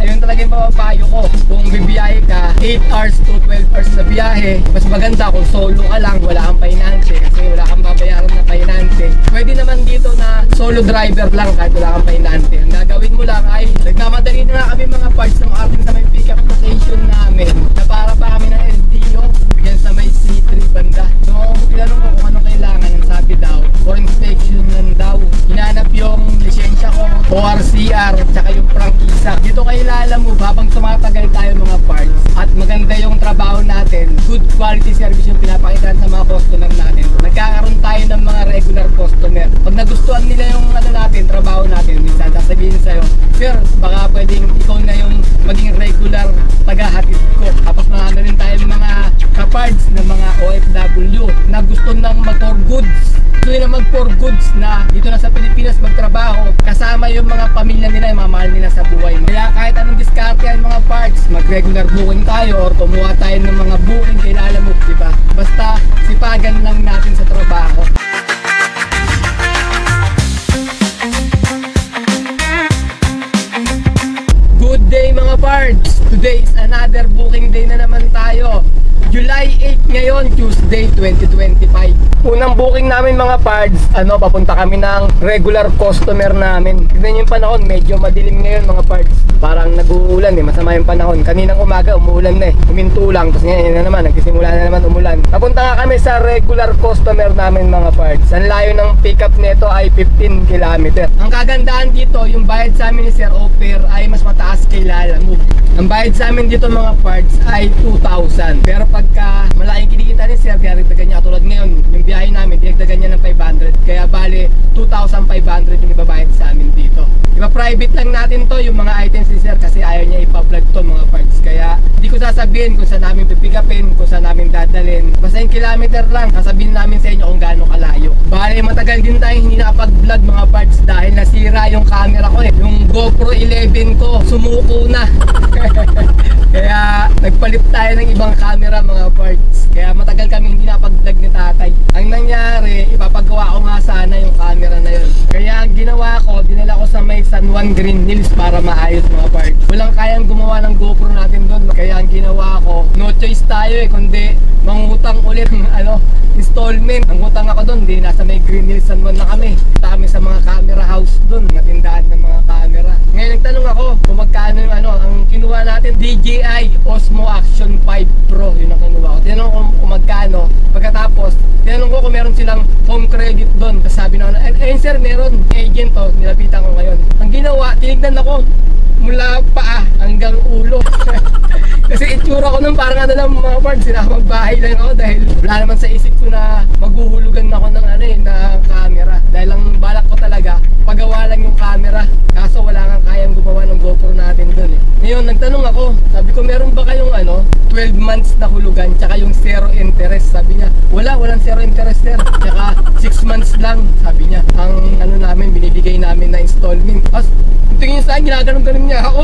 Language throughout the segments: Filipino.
ayun talaga yung mapapayo ko. Kung bibiyahe ka 8 hours to 12 hours na biyahe, mas maganda kung solo ka lang, wala kang finance kasi wala kang babayaran na finance. Pwede naman dito na solo driver lang kahit wala kang finance. Ang gagawin mo lang ay nagmamadali na kami mga parts na makarating sa may pick-up location namin na para pa kami ng LTO bigyan sa may C3 banda. So tinanong ko kung ano kailangan, yung sabi daw for inspection lang daw. Hinanap yung lisensya ko, ORCR, tsaka yung prangkisa. Dito kayo lalamove habang tumatagal tayo mga parts at maganda yung trabaho natin, good quality service yung pinapakita sa mga customer natin. Nagkakaroon tayo ng mga regular customer. Pag nagustuhan nila yung ano natin, trabaho natin, minsan sasabihin sa'yo, sir, baka pwedeng ikaw na yung maging regular tagahatid ko. Tapos mga rin tayo mga kapards na mga OFW na gusto nang mag-for goods. Gusto nila mag-for goods na dito na sa Pilipinas magtrabaho kasama yung mga pamilya nila, yung mga mahal nila sa buhay. Kaya kahit anong diskarte yan mga parts, mag-regular booking tayo or kumuha tayo ng mga booking kay Lalamove, diba? Basta sipagan lang natin sa trabaho. Good day mga parts! Today is another booking day na naman tayo. July 8 ngayon, Tuesday 2025. Unang booking namin mga parts, papunta kami ng regular customer namin. Tignan yung panahon, medyo madilim ngayon mga parts. Parang nag-uulan masama yung panahon. Kaninang umaga umuulan na huminto lang, tapos ngayon na naman, nagsisimula na naman umulan. Napunta nga kami sa regular customer namin mga parts. Ang layo ng pickup nito ay 15 km. Ang kagandahan dito, yung bayad sa amin ni Sir Oper ay mas mataas kay Lalamove. Ang bayad sa amin dito mga parts ay 2,000. Pero pagka malaking kinikita ni Sir, dinagdagan niya katulad ngayon, yung biyahe namin, dinagdagan niya ng 500. Kaya bali, 2,500 yung ibabayad sa amin dito. Diba private lang natin to, yung mga items ni Sir, kasi ayaw niya ipa-vlog to mga parts. Kaya hindi ko sasabihin kung saan namin pipikapin, kung saan namin dadalhin. Basta yung kilometer lang, sasabihin namin sa inyo kung gaano kalayo. Bali, matagal din tayo hindi nakapag-vlog mga parts dahil nasira yung camera ko Yung GoPro 11 ko, sumuko na. Kaya nagpalit tayo ng ibang camera mga parts. Kaya matagal kami hindi nakapag-vlog ni tatay. Ang nangyari, ipapagawa ko nga sana yung camera na yun. Kaya ang ginawa ko, dinala ko sa may San Juan Green Hills para maayos mga parts. Walang kayang gumawa ng GoPro natin doon. Kaya ang ginawa ko, no choice tayo kundi mangutang ulit installment. Ang utang ako doon, di nasa may Green Hills San Juan na kami. Punta kami sa mga camera house doon, mga tindahan ng mga camera. Ngayon nagtanong ako kung magkano yung ang kinuha natin, DJI Osmo Action 5 Pro, yun ang kinuha ko. Tinanong ko kung magkano. Pagkatapos, tinanong ko kung meron silang home credit doon. Tapos sabi na ayun sir, meron agent nilapitan ko ngayon. Ang ginawa, tinignan ako mula paa hanggang ulo. Kasi itsura ko nung parang lang mga parts, sinamang bahay lang ako dahil wala naman sa isip ko na maghuhulugan ako ng ng camera. Dahil ang balak ko talaga, pagawa lang yung camera. Kaso wala kang kayang gumawa ng GoPro natin dun Ngayon, nagtanong ako, sabi ko meron ba kayong 12 months na hulugan, tsaka yung zero interest? Sabi niya, walang zero interest sir. Tsaka 6 months lang, sabi niya. Ang namin, binibigay namin na installment. Tapos, tingin niya sa akin, ginaganon-ganon niya ako.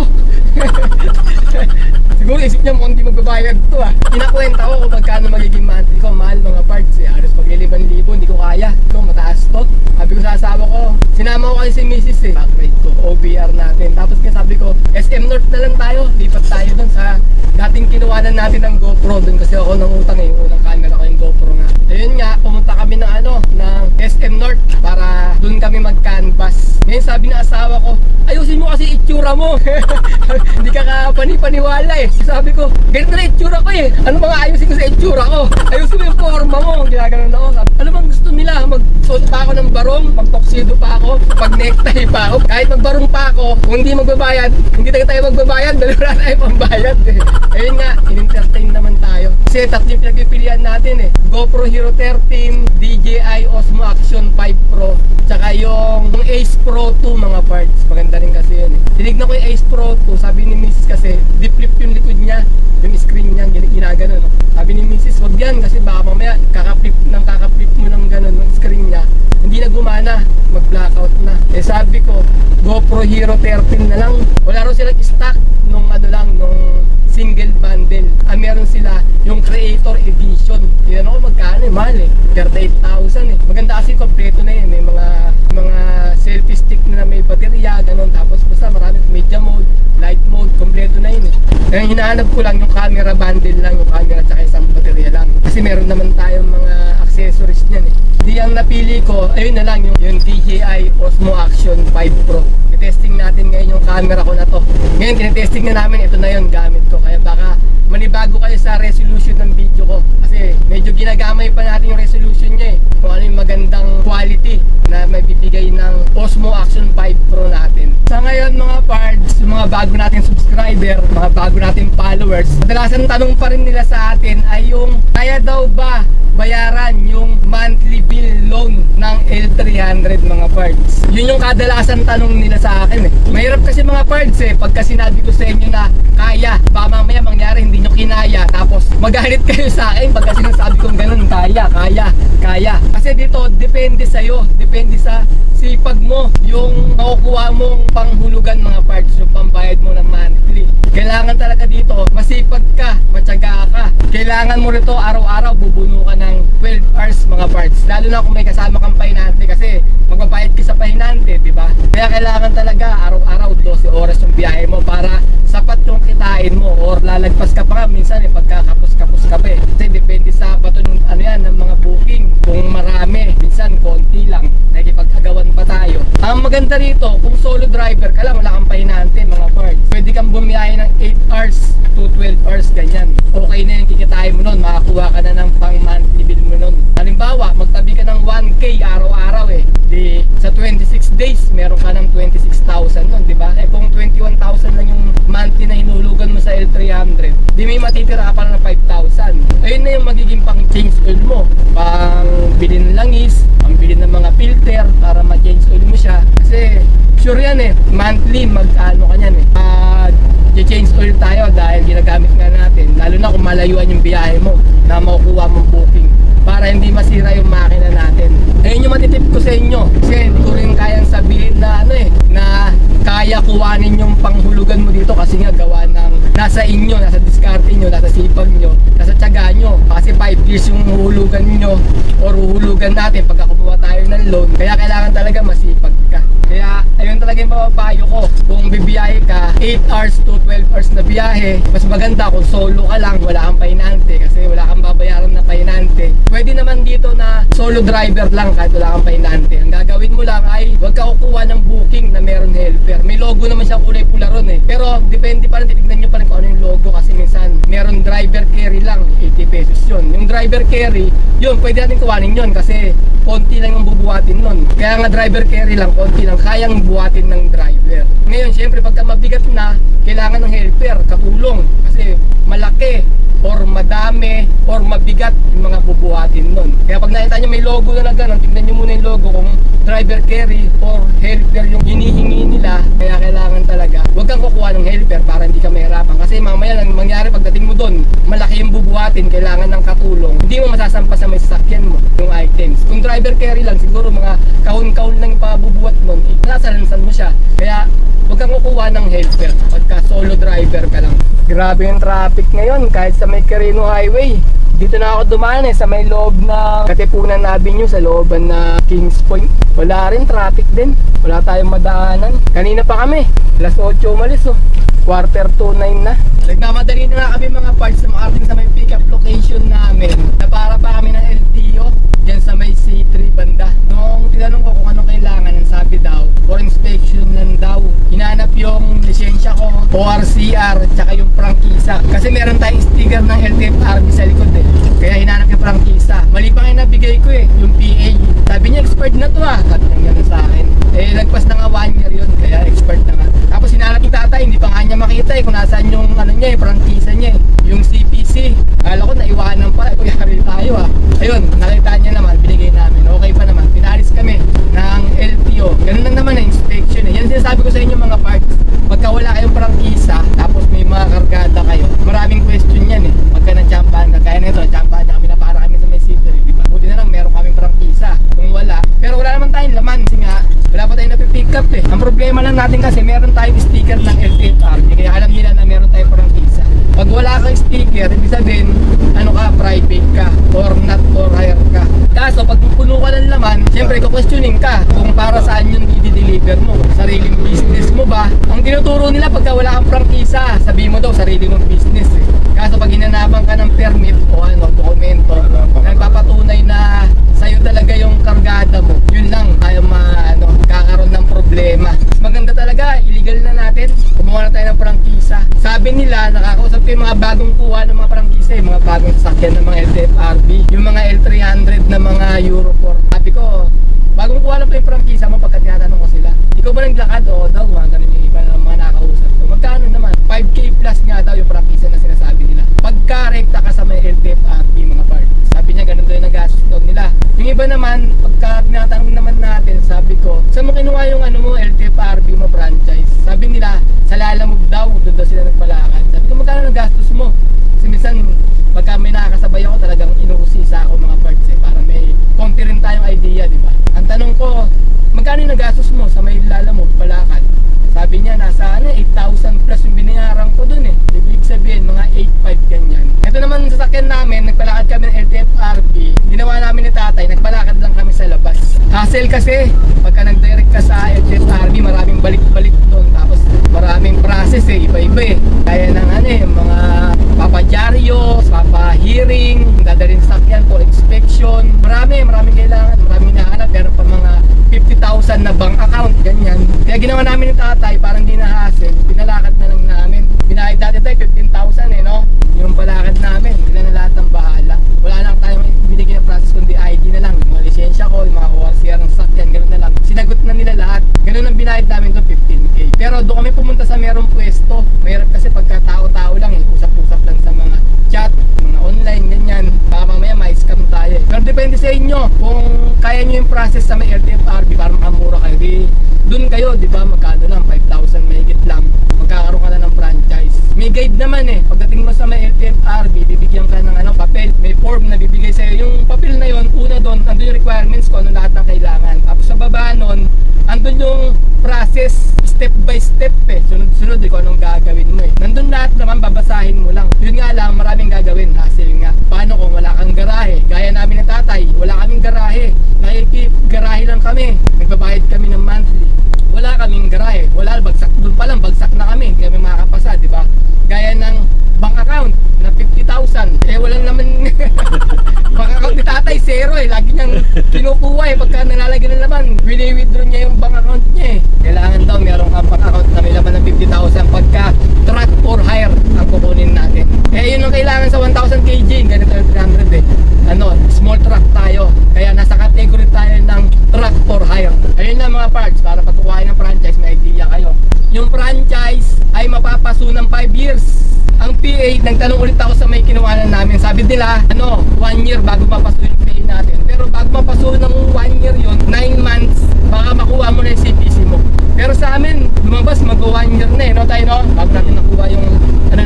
Siguro isip niya mukhang di magbabayad to Kinakwenta ko kung magkano magiging monthly ko. Mahal mga parts halos pag 5,000, hindi ko kaya. Ito mataas to. Sabi ko sa asawa ko, sinama ko kasi si Mrs. Backrate ko, OBR natin. Tapos sabi ko, SM North na lang tayo. Lipat tayo dun sa dating kinuwanan natin ng GoPro. Dun kasi ako nangutang yung unang camera ko yung GoPro nga. Ayun nga, pumunta kami ng ng SM North para dun kami mag-canvas. Ngayon sabi ng asawa ko, ayusin mo kasi itsura mo. Hindi ka kapani-paniwala Sabi ko, ganito na itsura ko Ano mga ayusin ko sa itsura ko? Ayusin mo yung forma mo. Ginaganon ako. Ano bang gusto nila? Magsuot pa ako ng barong, mag-tuxedo pa ako, mag-necktie pa ako. Kahit magbarong pa ako, kung hindi magbabayad, hindi tayo magbabayad, dahil wala tayo pambayad Ayun nga, in-entertain naman tayo. Kasi tatlo yung pinagpipilian natin GoPro Hero 13, DJI Osmo Action 5 Pro, tsaka yung Ace Pro 2 mga parts. Maganda rin kasi yun Tinignan ko yung Ace Pro 2, sabi ni Mrs. kasi deep flip yung likod niya, yung screen niya, ginagano Sabi ni Mrs. wag yan kasi baka mamaya kakapip mo ng gano'n ng screen niya, hindi na gumana, mag-blackout na. Sabi ko, GoPro Hero 13 na lang. Wala rin silang stock nung nung single bundle. Meron sila yung Creator Edition. Tinanong ko magkano mahal 38,000 Maganda kasi kompleto na may mga selfie stick na may baterya, ganun. Tapos basta marami media mode, light mode, Ngayon hinahanap ko lang yung camera bundle lang, yung camera tsaka isang baterya lang. Kasi meron naman tayong mga accessories niyan eh. Di ang napili ko, ayun na lang yung DJI Osmo Action 5 Pro. I-testing natin ngayon yung camera ko na to. Ngayon tinitesting na namin, ito na yung gamit ko. Kaya baka manibago kayo sa resolution ng video ko. Kasi medyo ginagamay pa natin yung resolution niya eh. Kung ano yung magandang quality na may bibigay ng Osmo Action 5 Pro natin. Sa ngayon mga pards, yung mga bago nating subscriber, mga bago nating followers, kadalasan tanong pa rin nila sa atin ay yung kaya daw ba bayaran yung monthly bill loan ng L300 mga pards. Yun yung kadalasan tanong nila sa akin eh. Mahirap kasi mga pards eh, pagka sinabi ko sa inyo na kaya, baka mamaya mangyari hindi nyo kinaya, tapos magalit kayo sa akin pagka sinasabi kong ganun, kaya. Kasi dito, depende sa'yo, depende sa sipag mo, yung makukuha mong panghulugan mga parts, yung pambayad mo ng monthly. Kailangan talaga dito, masipag ka, matyaga ka. Kailangan mo rito araw-araw bubuno ka ng 12 hours mga parts. Lalo na kung may kasama kang pahinante kasi magbabayad ka sa pahinante, di ba? Kaya kailangan talaga araw-araw 12 oras yung biyahe mo para sapat yung kitain mo, or lalagpas ka pa nga minsan eh, pagkakapos-kapos ka pa eh. Kasi depende sa bato ng ano yan, ng mga booking. Kung marami, minsan konti lang, nakikipag-agawan pa tayo. Ang maganda rito, kung solo driver ka lang, wala kang pahinante mga parts, pwede kang bumiyahe ng 8 hours to 12 hours ganyan. Okay na yung kikitain mo nun, makakuha ka na ng pang monthly bill mo nun. Halimbawa, magtabi ka ng 1K araw-araw eh, di sa 26 days meron ka ng 26,000 nun, di ba? Eh kung 21,000 lang yung monthly na hinulugan mo sa L300, di may matitira ka pa ng 5,000. Ayun na yung magiging pang change oil mo, pang bilhin ng langis, pang bilhin ng mga filter para ma-change oil mo siya. Kasi sure yan eh, monthly mag-ano ka nyan eh, change oil tayo dahil ginagamit nga natin, lalo na kung malayuan yung biyahe mo na makukuha mong booking, para hindi masira yung makina natin. Ayun yung matitip ko sa inyo, kasi hindi ko rin kayang sabihin na ano eh, na kaya kuhanin yung panghulugan mo dito kasi nga gawa ng nasa inyo, nasa diskarte nyo, nasa sipag nyo, nasa tiyaga nyo. Kasi 5 years yung hulugan nyo or hulugan natin pagka kumuha tayo ng loan. Kaya kailangan talaga masipag ka. Kaya ayun talaga yung mapapayo ko, kung bibiyahe ka 8 hours to 12 hours na biyahe, mas maganda kung solo ka lang, wala kang pahinante kasi wala kang babayaran na pahinante. Pwede naman dito na solo driver lang kahit wala kang pahinante. Ang gagawin mo lang ay huwag ka kukuha ng booking na meron helper. May logo naman siya, kulay pula ron eh. Pero depende pa rin, titignan nyo pa rin kung ano yung logo kasi minsan meron driver carry lang, 80 pesos yun. Yung driver carry, yun pwede natin kuhanin yun kasi konti lang yung bubuhatin nun. Kaya nga driver carry lang, konti lang kayang buhatin ng driver. Ngayon syempre pagka mabigat na, kailangan ng helper, katulong, kasi malaki or madami or mabigat yung mga bubuhatin nun. Kaya pag nakita nyo may logo na gano'n, tignan nyo muna yung logo kung driver carry or helper yung hinihingi nila. Kaya kailangan talaga huwag kang kukuha ng helper para hindi ka mahirapan, kasi mamaya lang mangyari pagdating mo doon, malaki yung bubuhatin, kailangan ng katulong, hindi mo masasampa sa may sasakyan mo yung items. Kung driver carry lang, siguro mga kahon-kahon lang yung pabubuhat nun, nasalansan mo siya. Kaya huwag kang kukuha ng helper pagka solo driver ka lang. Grabe yung traffic ngayon kahit sa may Carino Highway. Dito na ako dumaan eh, sa may loob ng Katipunan Avenue, sa looban na Kings Point. Wala rin, traffic din. Wala tayong madaanan. Kanina pa kami, alas 8 umalis oh. 8:45 na. Nagmamadali na nga kami mga parts na makarating sa may pick up location namin. Napara pa kami ng LTO dyan sa may C3 banda. Nung tinanong ko kung anong kailangan, ang sabi daw for inspection lang daw. Hinanap yung lisensya ko, ORCR, tsaka yung prangkisa. Kasi meron tayong sticker ng LTFRB sa likod eh. Kaya hinanap yung prangkisa. Mali pa nga nabigay ko eh, yung PA. Sabi niya expired na to ah. Sabi niya gano'n sa akin. Eh lagpas na nga 1 year yun, kaya expired na nga. Tapos hinanap yung tatay, hindi pa nga niya makita eh kung nasaan yung ano niya eh, prangkisa niya eh. Yung CPC. Kala ko naiwanan pa, kaya rin tayo ah. Ayun, nakita niya naman, binigay namin. Okay pa naman, pinalis kami ng LTO. Ganun lang naman na inspection eh. Yan sinasabi ko sa inyo mga parts. Pagka wala kayong prangkisa, tapos may mga kargada kayo, maraming question yan eh. Pagka natsambahan ka, kaya nito, natsambahan na kami na para kami sa may city, diba? Buti na lang meron kaming prangkisa. Kung wala, pero wala naman tayong laman kasi nga, wala pa tayong napipick up eh. Ang problema lang natin kasi meron tayong sticker ng LTFRB, kaya alam nila na meron tayong prangkisa. Pag wala kang sticker, ibig sabihin, ano ka, private ka, or not for hire ka. Kaso pag puno ka ng laman, syempre questioning ka kung para saan yung i-deliver mo. Sariling business mo ba? Ang tinuturo nila pagka wala kang prangkisa, sabihin mo daw sarili mong sabi nila, nakakausap ko yung mga bagong kuha ng mga prangkisa, yung mga bagong sasakyan ng mga LTFRB, yung mga L300 na mga Euro 4. Sabi ko, bagong kuha lang pa yung prangkisa mo pagka tinatanong ko sila. Ikaw ba naglakad? Oo daw, mga ganun yung iba ng mga nakakausap ko. Magkano naman? 5K plus nga daw yung prangkisa na sinasabi nila. Pagka rekta ka sa may LTFRB mga parts. Sabi niya, ganun daw yung nag-gastos daw nila. Yung iba naman, pagka tinatanong naman natin, sabi ko, saan mo kinuha yung ano mo, LTFRB mo franchise? Sabi nila, sa Lalamove daw, doon daw sila nagpalakan. Sabi ko, magkano nagastos mo? Kasi minsan, pagka may nakakasabay ako, talagang inuusisa ako mga parts para may konti rin tayong idea, di ba? Ang tanong ko, magkano yung nagastos mo sa may Lalamove, palakan? Sabi niya, nasa 8,000 plus yung binayaran ko dun Ibig sabihin, mga 8,500 ganyan. Ito naman sa sasakyan namin, nagpalakad kami ng LTFRB. Ginawa namin ni tatay, nagpalakad lang kami sa labas. Hassle kasi, pagka nag-direct ka sa LTFRB, maraming balik-balik doon. Tapos maraming process iba-iba Kaya ng mga papadyaryo, papa-hearing, dadalhin sasakyan for inspection. Maraming kailangan, maraming hinahanap. Meron pa mga 50,000 na bank account, ganyan. Kaya ginawa namin ni tatay, parang di na hassle. Pinalakad na lang namin. Binayad dati tayo 15,000 no? Yung palakad namin, sila na lahat ng bahala. Wala lang tayong binigyan na process kundi ID na lang. Yung mga lisensya ko, yung mga ORCR ng sakyan, gano'n na lang. Sinagot na nila lahat. Gano'n ang binayad namin doon, 15K. Pero doon kami pumunta sa merong pwesto. Mayroon kasi pagka tao-tao lang usap-usap lang sa mga chat, mga online, ganyan. Baka mamaya ma-scam tayo Pero depende sa inyo kung kaya nyo yung process sa may LTFRB para makamura kayo. Di, doon kayo, di ba, magkano lang, 5,000 mahigit lang. Magkakaroon ka na ng franchise. May guide naman pagdating mo sa may LTFRB, bibigyan ka ng papel, may form na bibigay sa'yo. Yung papel na yon, una doon, andun yung requirements ko, ano lahat ng kailangan. Tapos sa baba nun, andun yung process, step by step sunod-sunod kung anong gagawin mo Nandun lahat naman, babasahin mo lang. Yun nga lang, maraming gagawin, hassle nga. Paano kung wala kang garahe? Gaya namin ng tatay, wala kaming garahe. Nakikip-garahe lang kami. Nagbabayad kami ng monthly. Wala kaming garahe. Wala, bagsak. Doon pa lang, bagsak na kami. Hindi kami makakapasa, di ba? Gaya ng bank account na 50,000. Walang naman bank account ni tatay, zero Lagi niyang kinukuha Pagka nalalagyan ng laman, wini-withdraw niya yung bank account niya Kailangan daw meron kang bank account na may laman ng 50,000 pagka truck for hire ang kukunin natin. Yun ang kailangan sa 1,000 kg. Ganito yung 300 small truck tayo. Kaya nasa category tayo ng truck for hire. Ayun na mga parts, para patukuhain ng franchise, may idea kayo. Yung franchise ay mapapaso ng 5 years. Ang PA, nagtanong ulit ako sa may kinuhanan namin. Sabi nila, 1 year bago mapaso yung PA natin. Pero bago mapaso ng 1 year yun, 9 months, baka makuha mo na yung CPC mo. Pero sa amin, lumabas mag-1 year na tayo bago natin nakuha yung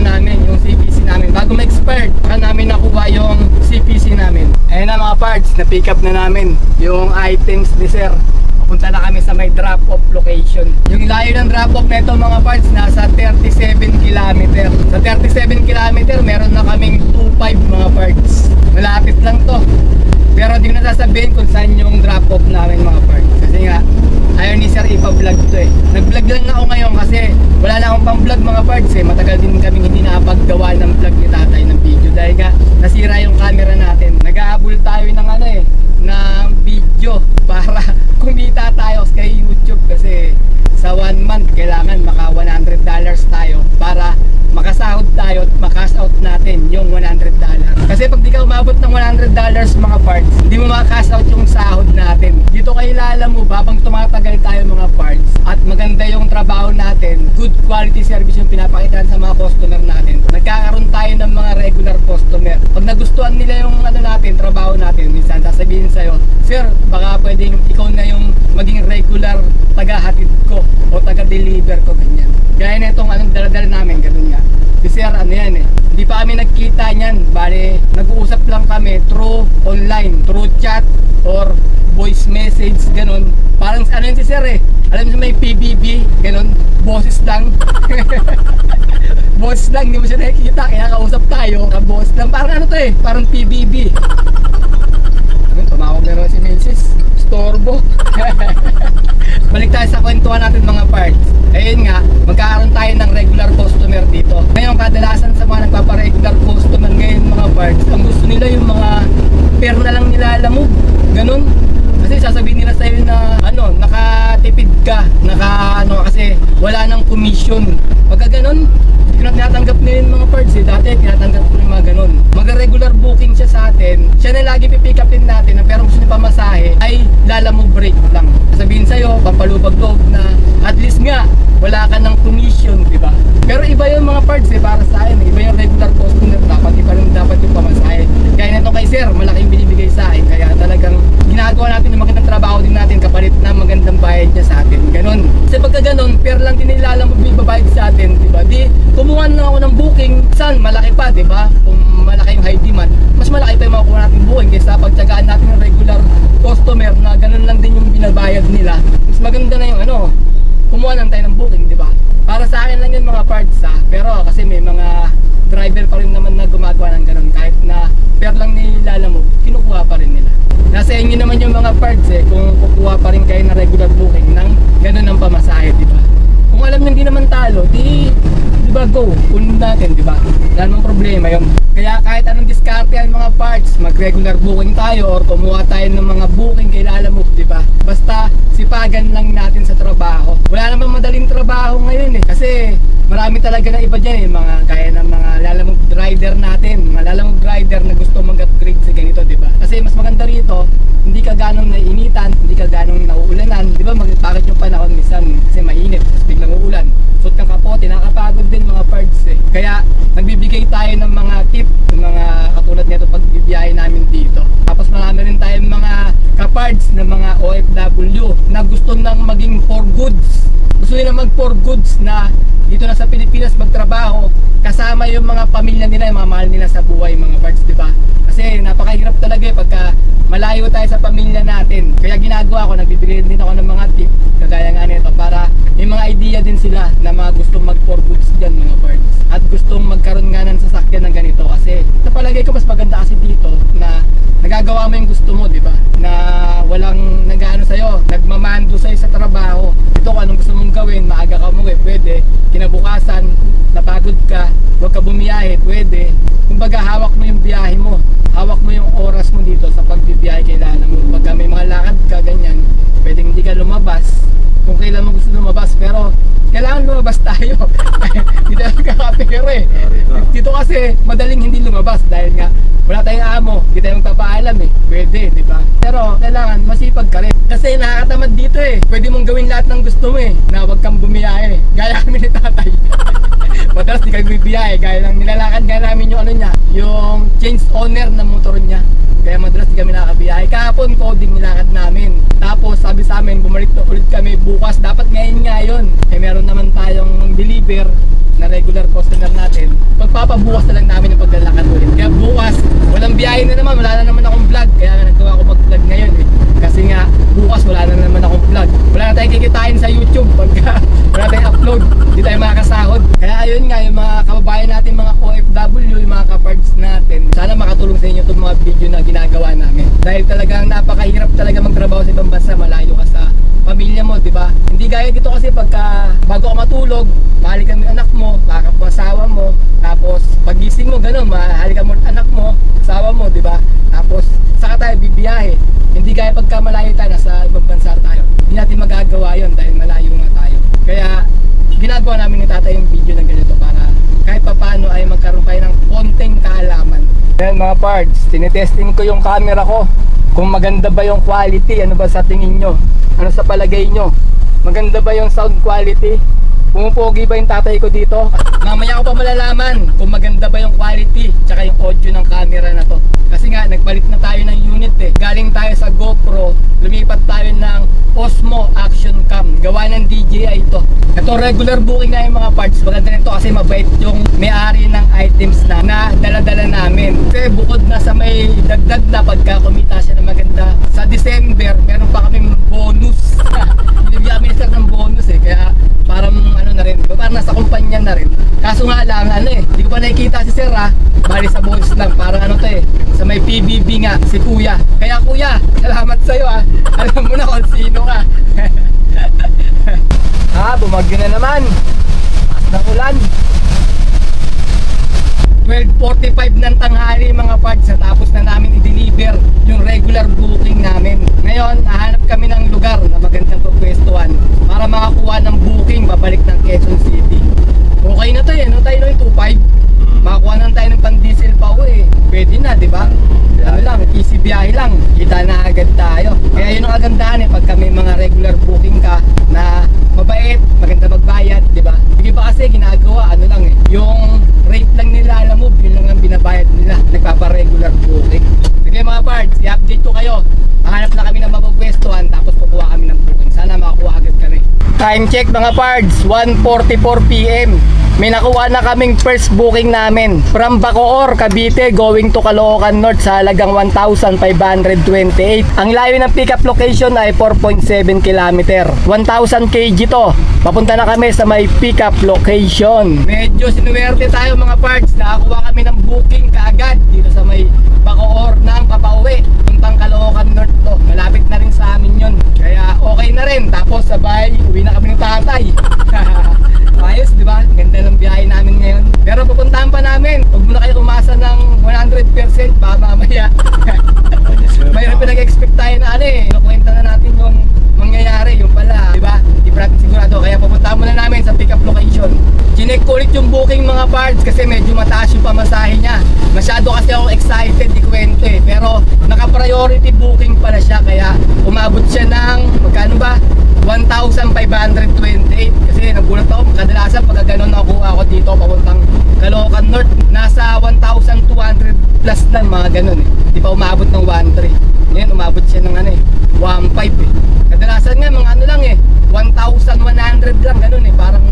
namin, yung CPC namin. Bago ma-expired, baka namin nakuha yung CPC namin. Ayun na mga parts, na-pick up na namin yung items ni sir. Punta na kami sa may drop-off location. Yung layo ng drop-off na ito mga parts, nasa 37 km. Sa 37 km, meron na kaming 2.5 mga parts. Malapit lang to. Pero di ko nasasabihin kung saan yung drop-off namin mga parts. Kasi nga, ayaw ni sir ipa-vlog to Nag-vlog lang ako ngayon kasi wala na akong pang-vlog mga parts Matagal din kaming hindi nakapaggawa ng vlog ni tatay ng video. Dahil nga, nasira yung camera natin. Nag-aabol tayo ng ng video para kumita tayo kay YouTube kasi sa 1 month kailangan maka $100 tayo para makasahod tayo at makash out natin yung $100. Kasi pag di ka umabot ng $100 mga parts, hindi mo makash out yung sahod natin. Dito kay Lalamove, habang tumatagal tayo mga parts at maganda yung trabaho natin, good quality service yung pinapakita sa mga customer natin, nagkakaroon tayo ng mga regular customer. Pag nagustuhan nila yung natin, trabaho natin, minsan sasabihin sa'yo, sir, baka pwedeng ikaw na yung maging regular taga-hatid ko o taga-deliver ko, ganyan. Gaya na itong dala-dala namin, ganun nga. Si sir, hindi pa kami nagkita niyan. Bale, nag-uusap lang kami through online, through chat or voice message, ganun. Parang yun si sir alam mo may PBB, ganun, boses lang. Boses lang, hindi mo siya nakikita, kaya kausap tayo, boses lang, parang parang PBB. Tumawag na naman si Mrs. Storbo. Balik tayo sa kwentuhan natin mga parts. Ayun nga, magkakaroon tayo ng regular customer dito. Ngayon, kadalasan sa mga nagpapa-regular customer ngayon mga parts, ang gusto nila yung mga pair na lang nila Lalamove. Ganun. Kasi sasabihin nila sa'yo na nakatipid ka, kasi wala nang commission. Pagka ganun, ko na tinatanggap na yun mga parts eh. Dati tinatanggap ko yung mga ganun. Mag-regular booking siya sa atin. Siya na lagi pipick upin natin na pero gusto niya pamasahe ay Lalamove break lang. Sabihin sa'yo, pampalubag loob na at least nga wala ka ng commission, di ba? Pero iba yung mga parts eh, para sa akin. Iba yung regular customer, dapat iba rin dapat yung pamasahe. Kaya nito kay sir, malaking binibigay sa akin. Kaya talagang ginagawa natin yung magandang trabaho din natin kapalit na magandang bayad niya sa atin. Ganon. Kasi pagka ganon, fair lang din nilalang magbibayad sa atin, di ba? Di, kumuha na ako ng booking, saan? Malaki pa, di ba? Kung malaki yung high demand, mas malaki pa yung makukuha natin booking kaysa pagtsagaan natin ng regular customer na ganon lang din yung binabayad nila. Mas maganda na yung kumuha lang tayo ng booking, di ba? Para sa akin lang yun mga parts pero kasi may mga driver pa rin naman na gumagawa ng ganun. Kahit na fair lang nilala mo, kinukuha pa rin nila. Nasa inyo naman yung mga parts kung kukuha pa rin kayo ng regular booking ng ganun ang pamasahe, di ba? Kung alam nyo hindi naman talo, di ba go, punin natin, di ba? Wala namang problema yun. Kaya kahit anong diskarte yan mga parts, mag regular booking tayo or kumuha tayo ng mga booking kay Lalamove, di ba? Basta sipagan lang natin sa trabaho. Wala namang madaling trabaho ngayon kasi marami talaga na iba dyan mga kaya ng mga Lalamove rider natin, mga Lalamove rider na gusto mag-upgrade sa ganito, di ba? Kasi mas maganda rito, hindi ka ganong naiinitan, hindi ka ganong nauulanan, di ba? Bakit yung panahon minsan kasi mainit, tapos biglang uulan. Suot kang kapote, nakakapagod din mga parts Kaya nagbibigay tayo ng mga tip, ng mga katulad nito pag bibiyahe namin dito. Tapos marami rin tayong mga kapards ng mga OFW na gusto nang maging for goods. Gusto nila mag for goods na dito na sa Pilipinas magtrabaho kasama yung mga pamilya nila, yung mga mahal nila sa buhay mga pards, di ba? Kasi napakahirap talaga pagka malayo tayo sa pamilya natin. Kaya ginagawa ko, nagbibigay din ako ng mga tip kagaya nga nito para may mga idea din sila na mga gustong mag for goods dyan mga pards at gustong magkaroon nga ng sasakyan ng ganito. Kasi sa palagay ko mas maganda kasi dito na nagagawa mo yung gusto mo, di ba? Na walang nag-ano sa'yo, nagmamando sa'yo sa trabaho. Ito kung anong gusto mong gawin, maaga ka umuwi, pwede. Kinabukasan, napagod ka, huwag ka bumiyahe, pwede. Kumbaga hawak mo yung biyahe mo, hawak mo yung oras mo dito sa pagbibiyahe. Kailangan mo, pagka may mga lakad ka, ganyan, pwedeng hindi ka lumabas kung kailan mo gusto lumabas, pero kailangan lumabas tayo. Hindi tayo kakapera dito kasi madaling hindi lumabas dahil nga wala tayong amo, hindi tayo magpapaalam pwede, di ba? Pero kailangan masipag ka rin kasi nakakatamad dito pwede mong gawin lahat ng gusto mo na wag kang bumiyahe gaya kami ni tatay. Madalas di kayo bibiyahe gaya lang nilalakad gaya namin yung yung change owner ng motor niya. Kaya madalas di kami nakakabiyahe. Kahapon coding nilakad namin. Tapos sabi sa amin bumalik na ulit kami bukas. Dapat ngayon. Meron naman tayong deliver na regular customer natin. Pagpapabukas na lang namin yung paglalakad ulit. Kaya bukas walang biyahe na naman. Wala na naman akong vlog. Kaya naggawa ko mag-vlog ngayon Kasi nga bukas wala na naman akong vlog. Wala na tayong kikitain sa YouTube pagka wala tayong upload. Hindi tayo makakasahod. Kaya ayun nga yung mga kababayan natin, mga OFW, yung mga kapards natin. Sana makatulong sa inyo itong mga video na ginagawa namin. Dahil talagang napakahirap talaga magtrabaho sa ibang bansa. Malayo ka sa pamilya mo, di ba? Hindi gaya dito kasi pagka bago ka matulog, mahalikan mo yung anak mo, asawa mo, tapos pagising mo gano'n, mahalikan mo anak mo, asawa mo, di ba? Tapos saka tayo bibiyahe. Hindi gaya pagka malayo tayo, nasa ibang bansa tayo. Hindi natin magagawa yon dahil malayo nga tayo. Kaya ginagawa namin ni tatay yung video na ganito para kahit papaano ay magkaroon kayo ng konting kaalaman. Ayan mga parts, tinitesting ko yung camera ko kung maganda ba yung quality. Ano ba sa tingin nyo? Ano sa palagay nyo? Maganda ba yung sound quality? Pumupogi ba yung tatay ko dito? Mamaya ko pa malalaman kung maganda ba yung quality tsaka yung audio ng camera na to. Kasi nga nagpalit na tayo ng unit Galing tayo sa GoPro, lumipat tayo ng Osmo Action Cam. Gawa ng DJI ito. Ito regular booking na yung mga parts. Maganda nito kasi mabait yung may-ari ng items na dala-dala namin. Kasi bukod na sa may dagdag na pagka kumita siya na maganda sa December, meron pa kaming bonus. Binibigyan kami ni sir ng bonus kaya parang na rin, parang nasa kumpanya na rin. Kaso nga lang, hindi ko pa nakikita si sir bali sa bonus lang, parang sa may PBB nga, si kuya. Kaya kuya, salamat sa'yo alam mo na kung sino ka. Bumagyo na naman. Taas ng ulan. 12:45 ng tanghali mga parts, tapos na namin i-deliver yung regular booking namin. Ngayon, hahanap kami ng lugar na magandang pagpwestuhan para makakuha ng booking babalik ng Quezon City. Okay na to no tayo 5, makakuha na tayo ng pan-diesel pa uwi. Pwede na, di ba? Ano lang, easy biyahe lang, kita na agad tayo. Kaya yun ang kagandahan pagka may mga regular booking ka na mabait, maganda magbayad, di ba? Sige ba kasi ginagawa, ano lang yung rate lang nila, alam mo, yun lang ang binabayad nila, nagpapa-regular booking. Sige mga parts, i-update ko kayo. Hanap na kami ng mapapwestuhan, tapos kukuha kami ng booking. Sana makakuha agad kami. Time check mga parts, 1:44 PM. May nakuha na kaming first booking namin from Bacoor, Cavite going to Caloocan North sa halagang 1,528. Ang layo ng pickup location ay 4.7 km. 1,000 kg to. Papunta na kami sa may pickup location. Medyo sinuwerte tayo mga parts. Nakakuha kami ng booking kaagad dito sa may Bacoor ng papauwi. Puntang Caloocan North to. Malapit na rin sa amin yun. Kaya okay na rin. Tapos sabay, uwi na kami ng tatay. Ayos, di ba? Ganda ng biyahe namin ngayon. Pero pupuntahan pa namin. Huwag muna kayo umasa ng 100% baka mamaya. Mayroon pinag-expect tayo na Inukwenta na natin yung mangyayari. Yung pala, di ba? Di pa natin sigurado. Kaya pupuntahan muna namin sa pick-up location. Chinek ko ulit yung booking mga parts kasi medyo mataas yung pamasahe niya. Masyado kasi ako excited, di kwento Pero naka-priority booking pala siya. Kaya umabot siya ng, magkano ba? 1,528 kasi nagulat ako, kadalasan pagka ganun nakuha ako dito papuntang Caloocan North nasa 1,200 plus lang mga ganun di pa umabot ng 1,300. Ngayon umabot siya ng 1,500 kadalasan nga mga lang 1,100 lang ganun parang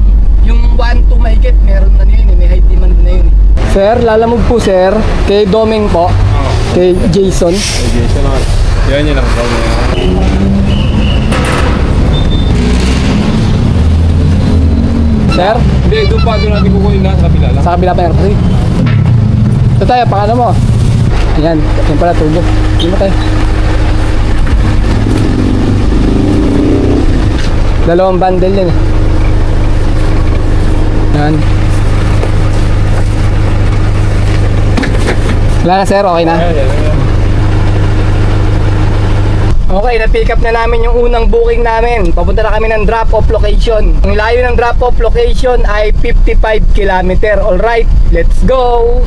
yung 1,200 mahigit meron na yun may high demand na yun Sir, lalamog po sir kay Doming po kay Jason yan lang Sir? Hindi, doon natin kukunin na sa kabila lang. Sa kabila pa yan. Kasi ito tayo, pakano mo. Ayan, yan pala turbo. Hindi mo tayo. Dalawang bundle yan Ayan. Wala na sir, okay na? Okay, na-pick up na namin yung unang booking namin. Papunta na kami ng drop-off location. Ang layo ng drop-off location ay 55 km. Alright, let's go!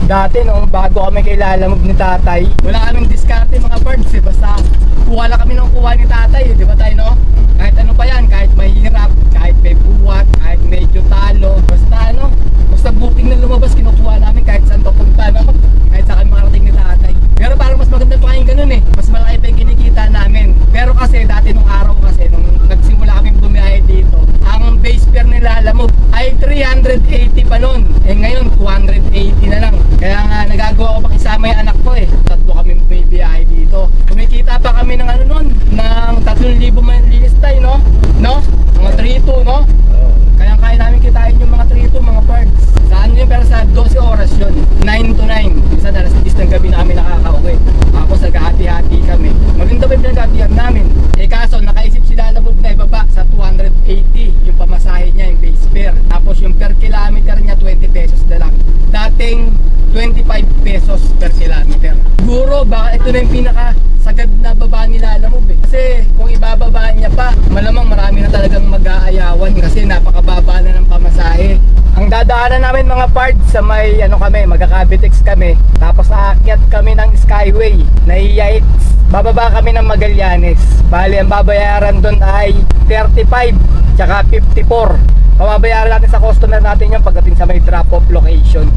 Dati nung bago kami kay Lalamog ni tatay, wala kaming diskarte mga parts basta kuha lang kami ng kuha ni tatay di ba tayo no? Kahit ano pa yan, kahit mahirap, kahit may buwat, kahit medyo talo, basta booking na lumabas kinukuha namin kahit saan papunta no? Kahit sa kami makarating ni tatay. Pero parang mas maganda pa kayong ganun mas malaki pa yung kinikita namin. Pero kasi dati nung araw kasi nung nagsimula kaming bumiyahe dito, ang base fare nila Lalamog ay 380 pa nun. Ngayon 280 na lang. Kaya nga nagagawa ko pang isama yung anak ko Tatlo kami may biyahe dito. Kumikita pa kami ng nun, ng 3,000 manlinis tayo no? Mga 3-2 no? Kaya kaya namin kitain yung mga 3-2 mga parts. Saan yun pero sa 12 oras yun 9 to 9. Minsan alas 10 ng gabi na kami nakakauwi. Tapos naghahati-hati kami. Maganda pa yung pinaghatihan namin. Kaso nakaisip sila Lalamog na ibaba sa 280 yung pamasahe niya, yung base fare. Tapos yung per kilometer niya 20 pesos na lang. Dating 25 pesos per kilometer. Siguro baka ito na yung pinakasagad na baba nila Lalamog Kasi kung ibababa niya pa, malamang marami na talagang mag-aayawan kasi napakababa na ng pamasahe. Ang dadaanan namin mga parts sa may magka-Cavitex kami. Tapos aakyat kami ng Skyway na Yates. Bababa kami ng Magallanes. Bali ang babayaran doon ay 35 tsaka 54. Pababayaran natin sa customer natin yung pagdating sa may drop-off location.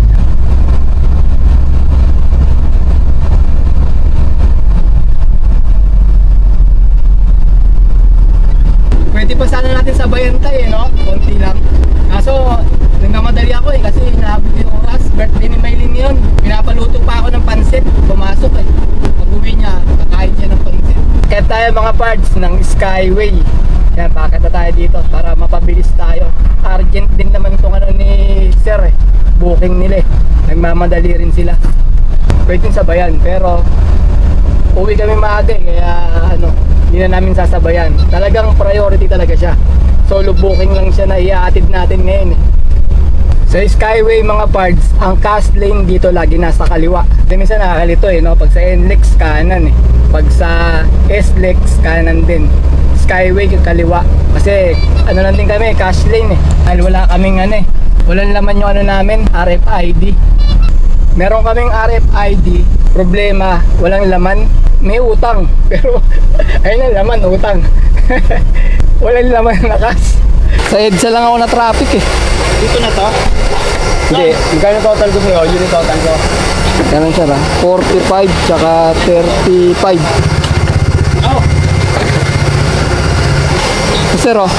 Pwede pa sana natin sabayan tayo no? Konti lang. Kaso nagmamadali ako kasi hinahabol yung oras. Birthday ni Maylin yun. Pinapaluto pa ako ng pansit. Pumasok Pag-uwi niya, kakain siya ng pansit. Kaya tayo mga parts ng Skyway. Yan, bakit na tayo dito para mapabilis tayo. Urgent din naman itong ni Sir Booking nila Nagmamadali rin sila. Pwedeng sabayan pero uwi kami maaga kaya hindi na namin sasabayan. Talagang priority talaga siya. Solo booking lang siya na iaatid natin ngayon Sa Skyway mga parts, ang cast lane dito lagi nasa kaliwa. Minsan nakakalito no? Pag sa NLEX kanan Pag sa SLEX kanan din. Skyway kaliwa. Kasi lang din kami, cash lane Dahil wala kaming Walang laman yung ano namin, RFID. Meron kaming RFID, problema, walang laman, may utang. Pero ayun ang laman, utang. Walang laman na cash. Sa EDSA lang ako na traffic eh. Dito na to? Hindi, Magkano total ko sa'yo? Yun yung total ko. ganun sir ha, 45 tsaka 35. Oh! Sir oh,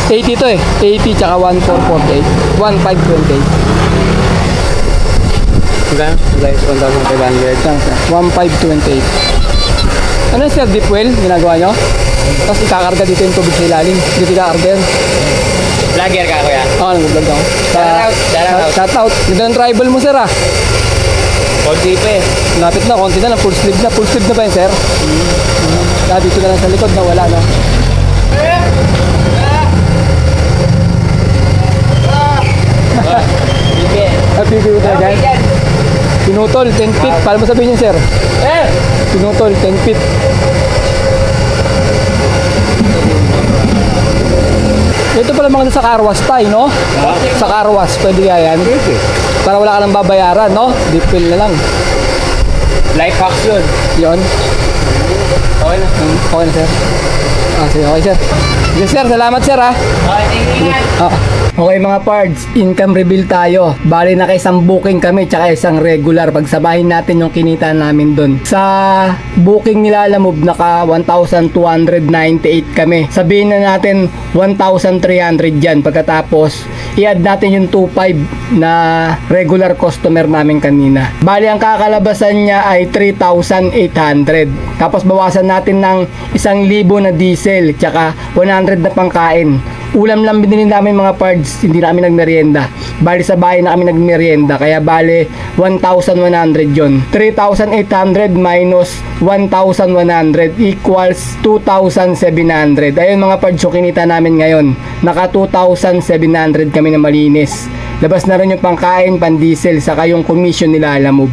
80 to eh, 80 tsaka 1448, 1528. Magkano? Guys, 1,500. Saan sir? 1528. Ano sir, deep well, ginagawa nyo? Tapos ikakarga dito yung tubig sa ilalim, dito ikakarga yun. Vlogger ka, kuya? Oo, nag-vlog ako. Shout out. Ganda ng tribal mo sir ah. Konti pa eh. Lapit na, konti na lang, full sleeve na. Full sleeve na ba yun sir? Dito na lang sa likod na wala na. Happy ko talaga. Pinutol, 10 feet. Paano mo sabihin yun sir? Pinutol, 10 feet. Ito pala mga sa carwash tayo, no? Sa carwash, pwede kaya yan? Para wala ka nang babayaran, no? Deep fill na lang. Life hacks yun. Yun. Okay na. Okay na, sir. Sige, okay, sir. Yes, sir. Salamat, sir, ha? Okay, mga pards. Income reveal tayo. Bali, naka-isang booking kami, tsaka isang regular. Pagsabahin natin yung kinita namin dun. Sa booking nila, Lamob, naka 1,298 kami. Sabihin na natin 1,300 dyan. Pagkatapos, i-add natin yung 2,500 na regular customer namin kanina. Bali, ang kakalabasan niya ay 3,800. Tapos, bawasan natin ng 1,000 na diesel, tsaka 100 na pangkain. Ulam lang binili namin mga pards, hindi na kami nagmerienda. Bali sa bahay na kami nagmerienda, kaya bali 1,100 yun. 3,800 minus 1,100 equals 2,700. Ayun mga pards, yung kinita namin ngayon. Naka 2,700 kami na malinis. Labas na rin yung pangkain, pan diesel, saka yung commission nila, Lamob.